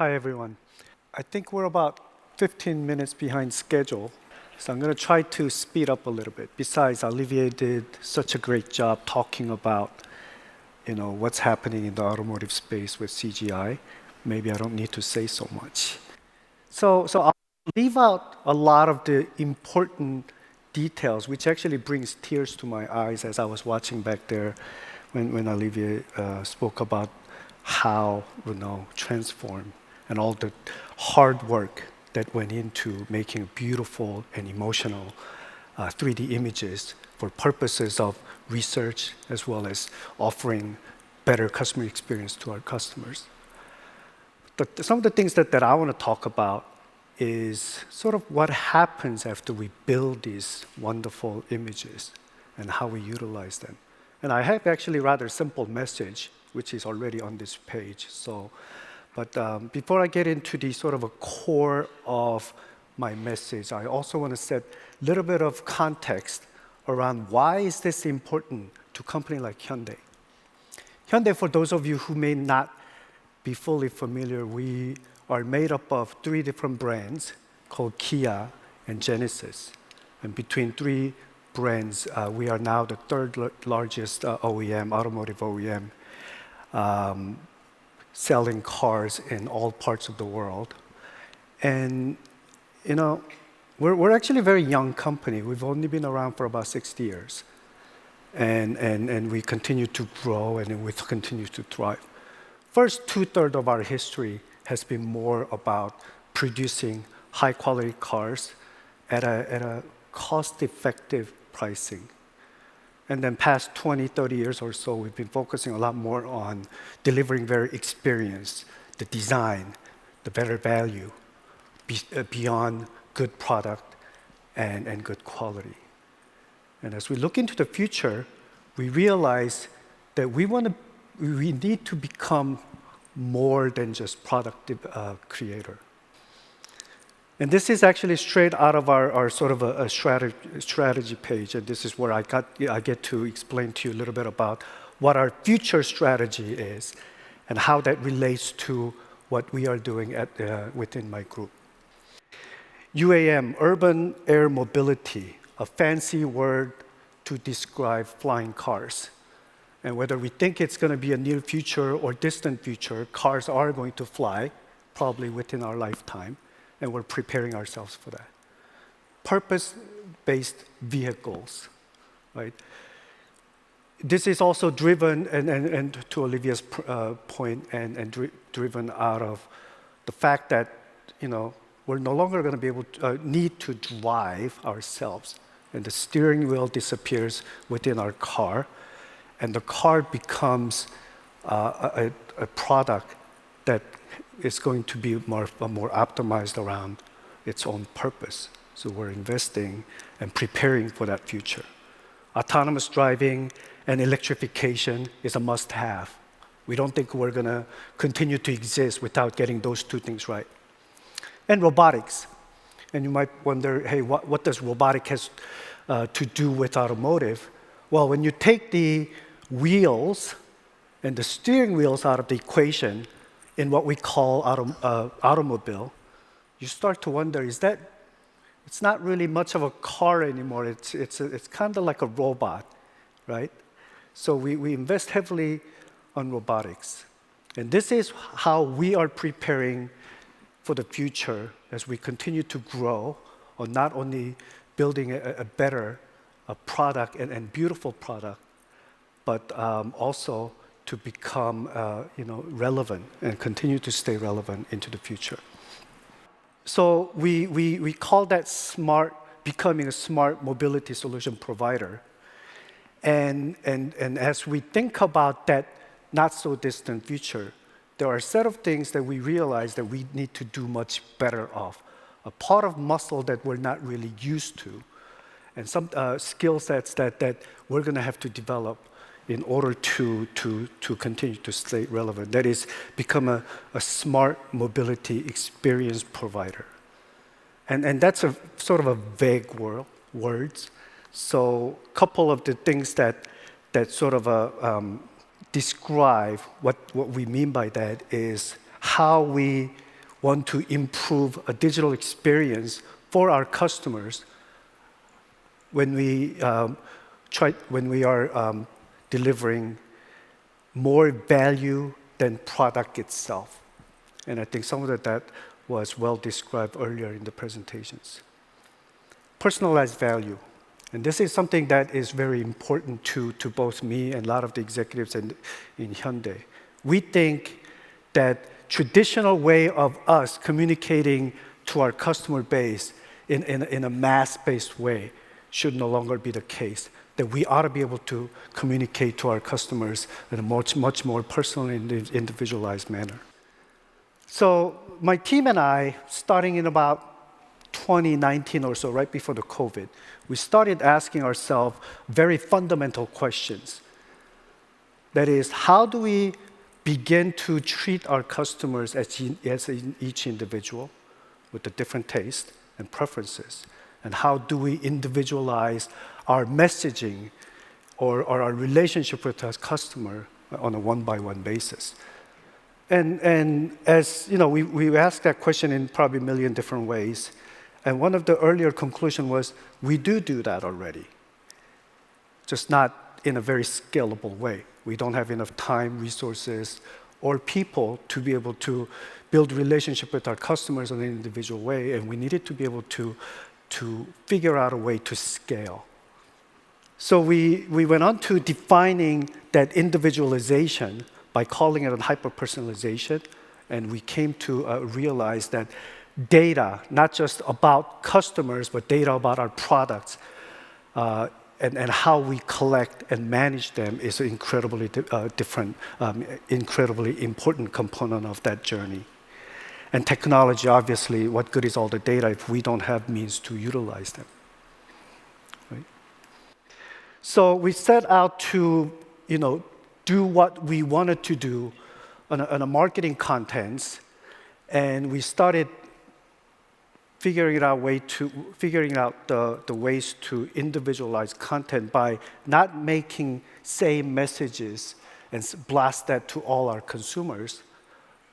Hi, everyone. I think we're about 15 minutes behind schedule, so I'm going to try to speed up a little bit. Besides, Olivier did such a great job talking about, what's happening in the automotive space with CGI. Maybe I don't need to say so much. So I'll leave out a lot of the important details, which actually brings tears to my eyes as I was watching back there when Olivier spoke about how transform and all the hard work that went into making beautiful and emotional 3D images for purposes of research as well as offering better customer experience to our customers. But some of the things that I want to talk about is sort of what happens after we build these wonderful images and how we utilize them. And I have actually a rather simple message, which is already on this page. But before I get into the sort of a core of my message, I also want to set a little bit of context around why is this important to a company like Hyundai. Hyundai, for those of you who may not be fully familiar, we are made up of three different brands called Kia and Genesis. And between three brands, we are now the third largest automotive OEM, selling cars in all parts of the world. And, we're actually a very young company. We've only been around for about 60 years. And we continue to grow and we continue to thrive. First two-thirds of our history has been more about producing high-quality cars at a cost-effective pricing. And then past 20, 30 years or so, we've been focusing a lot more on delivering very experience, the design, the better value, beyond good product and good quality. And as we look into the future, we realize that we need to become more than just product creator. And this is actually straight out of our sort of a strategy page, and this is where I get to explain to you a little bit about what our future strategy is and how that relates to what we are doing within my group. UAM, Urban Air Mobility, a fancy word to describe flying cars. And whether we think it's going to be a near future or distant future, cars are going to fly, probably within our lifetime, and we're preparing ourselves for that. Purpose-based vehicles, right? This is also driven, and to Olivier's point, and driven out of the fact that, we're no longer going to be able to need to drive ourselves, and the steering wheel disappears within our car, and the car becomes a product that is going to be more optimized around its own purpose. So we're investing and preparing for that future. Autonomous driving and electrification is a must-have. We don't think we're going to continue to exist without getting those two things right. And robotics. And you might wonder, hey, what does robotic has to do with automotive? Well, when you take the wheels and the steering wheels out of the equation in what we call automobile, you start to wonder, it's not really much of a car anymore. It's kind of like a robot, right? So we invest heavily on robotics. And this is how we are preparing for the future as we continue to grow on not only building a better product and beautiful product, but also to become relevant and continue to stay relevant into the future. So we call that becoming a smart mobility solution provider. And as we think about that not so distant future, there are a set of things that we realize that we need to do much better of. A part of muscle that we're not really used to, and some skill sets that we're going to have to develop in order to continue to stay relevant. That is, become a smart mobility experience provider. And that's a sort of a vague words. So a couple of the things that sort of describe what we mean by that is how we want to improve a digital experience for our customers when we are delivering more value than product itself. And I think some of that was well described earlier in the presentations. Personalized value. And this is something that is very important to both me and a lot of the executives in Hyundai. We think that traditional way of us communicating to our customer base in a mass-based way should no longer be the case. That we ought to be able to communicate to our customers in a much more personal and individualized manner. So my team and I, starting in about 2019 or so, right before the COVID, we started asking ourselves very fundamental questions. That is, how do we begin to treat our customers as each individual with a different taste and preferences? And how do we individualize our messaging or our relationship with our customer on a one-by-one basis? And as you know, we asked that question in probably a million different ways. And one of the earlier conclusions was, we do that already, just not in a very scalable way. We don't have enough time, resources, or people to be able to build relationship with our customers in an individual way, and we needed to be able to figure out a way to scale. So we went on to defining that individualization by calling it a hyper-personalization, and we came to realize that data, not just about customers, but data about our products, and how we collect and manage them is an incredibly incredibly important component of that journey. And technology, obviously, what good is all the data if we don't have means to utilize them? Right? So we set out to, do what we wanted to do on a marketing contents, and we started figuring out the ways to individualize content by not making same messages and blast that to all our consumers,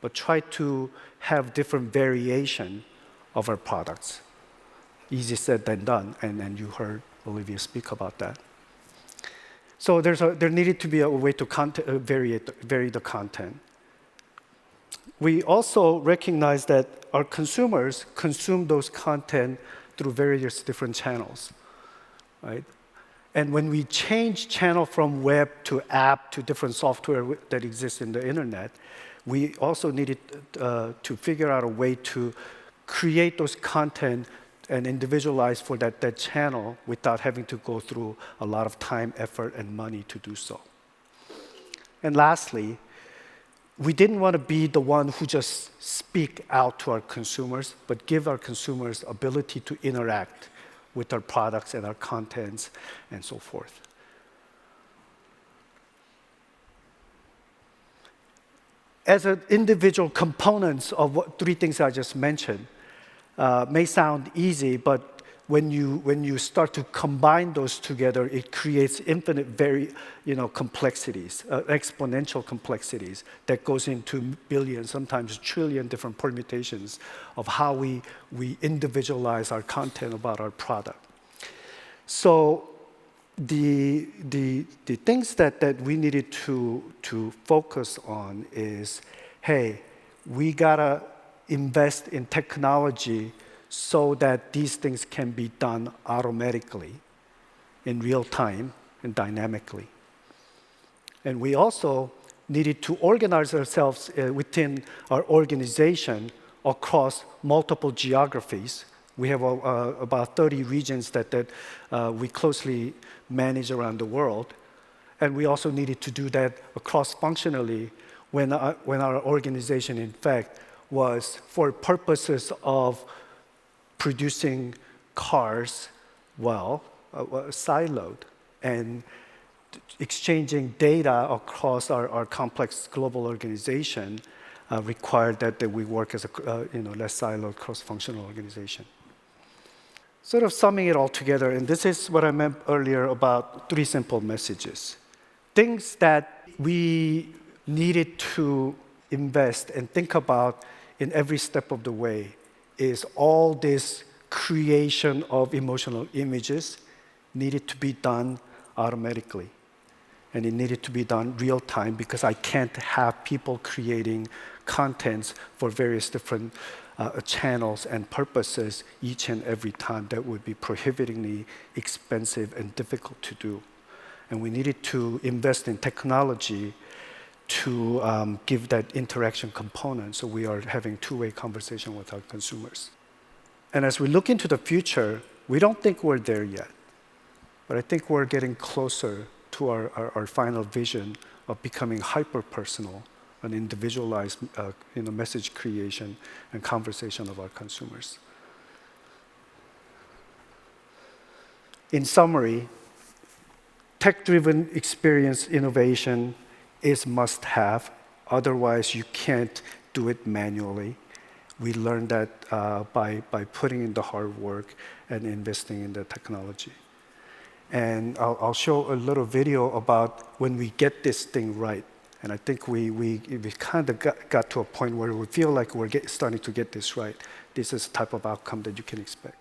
but try to have different variation of our products. Easier said than done, and you heard Olivia speak about that. So there needed to be a way to vary the content. We also recognize that our consumers consume those content through various different channels, right? And when we change channel from web to app to different software that exists in the internet, we also needed to figure out a way to create those content and individualize for that channel without having to go through a lot of time, effort, and money to do so. And lastly, we didn't want to be the one who just speak out to our consumers, but give our consumers ability to interact with our products and our contents and so forth. As an individual components of three things I just mentioned, may sound easy, but when you start to combine those together, it creates infinite complexities, exponential complexities that goes into billions, sometimes trillion different permutations of how we individualize our content about our product. So the things that we needed to focus on is, hey, we gotta invest in technology so that these things can be done automatically, in real time, and dynamically. And we also needed to organize ourselves within our organization across multiple geographies. We have about 30 regions that we closely manage around the world. And we also needed to do that cross-functionally when our organization, in fact, was for purposes of producing cars siloed and exchanging data across our complex global organization required that we work as a less siloed cross-functional organization. Sort of summing it all together, and this is what I meant earlier about three simple messages. Things that we needed to invest and think about in every step of the way is all this creation of emotional images needed to be done automatically. And it needed to be done real time because I can't have people creating contents for various different channels and purposes each and every time. That would be prohibitively expensive and difficult to do. And we needed to invest in technology to give that interaction component, so we are having two-way conversation with our consumers. And as we look into the future, we don't think we're there yet, but I think we're getting closer to our final vision of becoming hyper-personal and individualized message creation and conversation of our consumers. In summary, tech-driven experience innovation is must-have. Otherwise, you can't do it manually. We learned that by putting in the hard work and investing in the technology. And I'll show a little video about when we get this thing right. And I think we kind of got to a point where we feel like we're starting to get this right. This is the type of outcome that you can expect.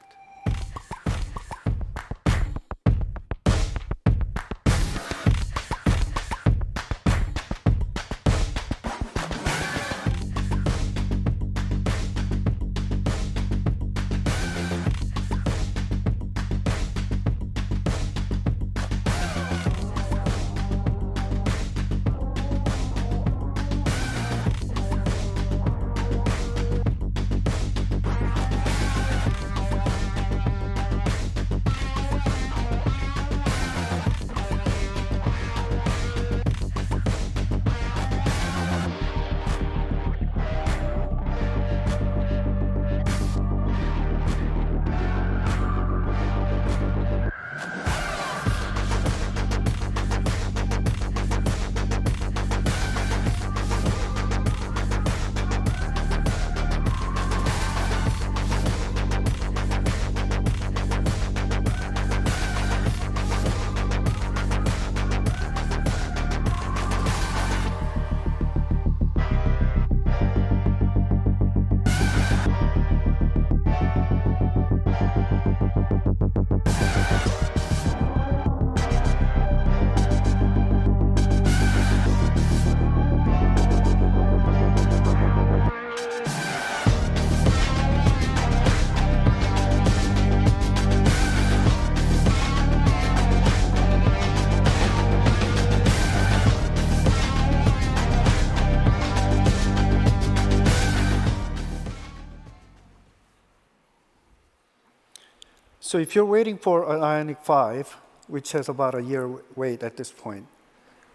So if you're waiting for an Ioniq 5, which has about a year wait at this point,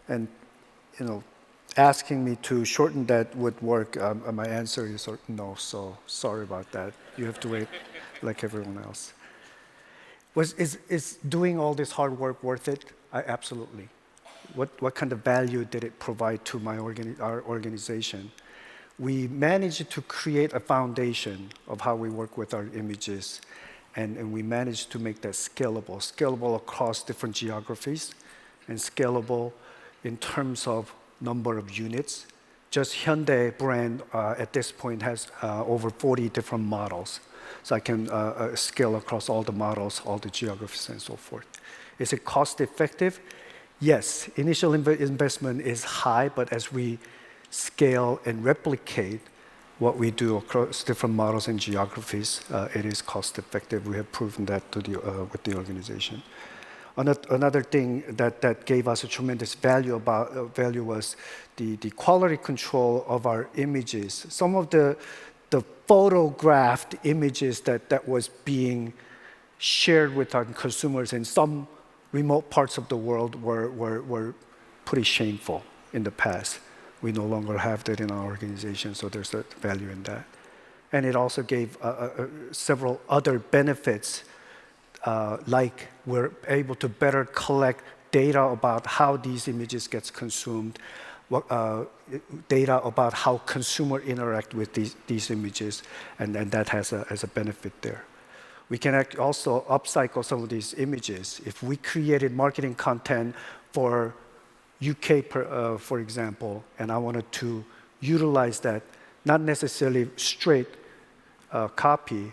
and asking me to shorten that would work, my answer is no, so sorry about that. You have to wait like everyone else. Is doing all this hard work worth it? Absolutely. What kind of value did it provide to our organization? We managed to create a foundation of how we work with our images, and we managed to make that scalable across different geographies, and scalable in terms of number of units. Just Hyundai brand at this point has over 40 different models. So I can scale across all the models, all the geographies, and so forth. Is it cost effective? Yes, initial investment is high, but as we scale and replicate what we do across different models and geographies, it is cost effective. We have proven that with the organization. Another thing that gave us a tremendous value was the quality control of our images. Some of the photographed images that was being shared with our consumers in some remote parts of the world were pretty shameful in the past. We no longer have that in our organization, so there's a value in that. And it also gave several other benefits, like we're able to better collect data about how these images gets consumed, data about how consumer interact with these images, and that has a benefit there. We can also upcycle some of these images. If we created marketing content for UK, for example, and I wanted to utilize that not necessarily straight copy,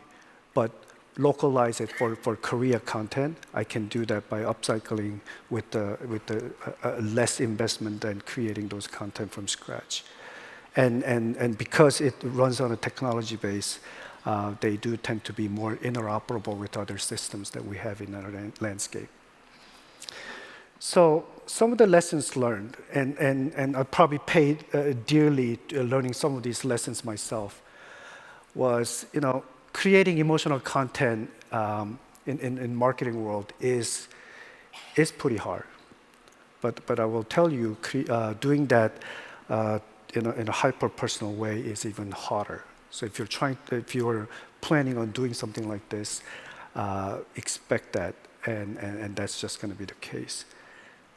but localize it for Korea content. I can do that by upcycling with the less investment than creating those content from scratch. And because it runs on a technology base, they do tend to be more interoperable with other systems that we have in our landscape. So some of the lessons learned, and I probably paid dearly learning some of these lessons myself, was creating emotional content in marketing world is pretty hard. But I will tell you, doing that in a hyper-personal way is even harder. So if you're planning on doing something like this, expect that, and that's just going to be the case.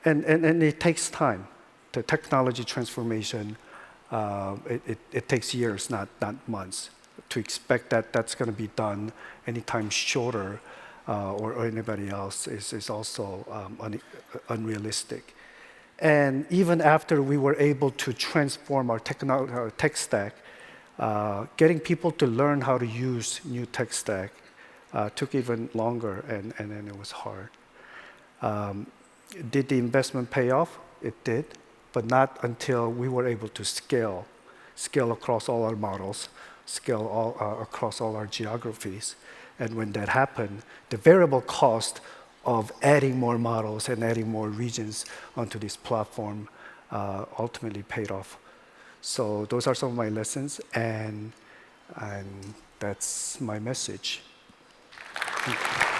And it takes time. The technology transformation, it takes years, not months. To expect that that's going to be done anytime shorter or anybody else is also unrealistic. And even after we were able to transform our tech stack, getting people to learn how to use new tech stack took even longer, and then it was hard. Did the investment pay off? It did, but not until we were able to scale across all our models, scale across all our geographies. And when that happened, the variable cost of adding more models and adding more regions onto this platform ultimately paid off. So those are some of my lessons, and that's my message. Thank you.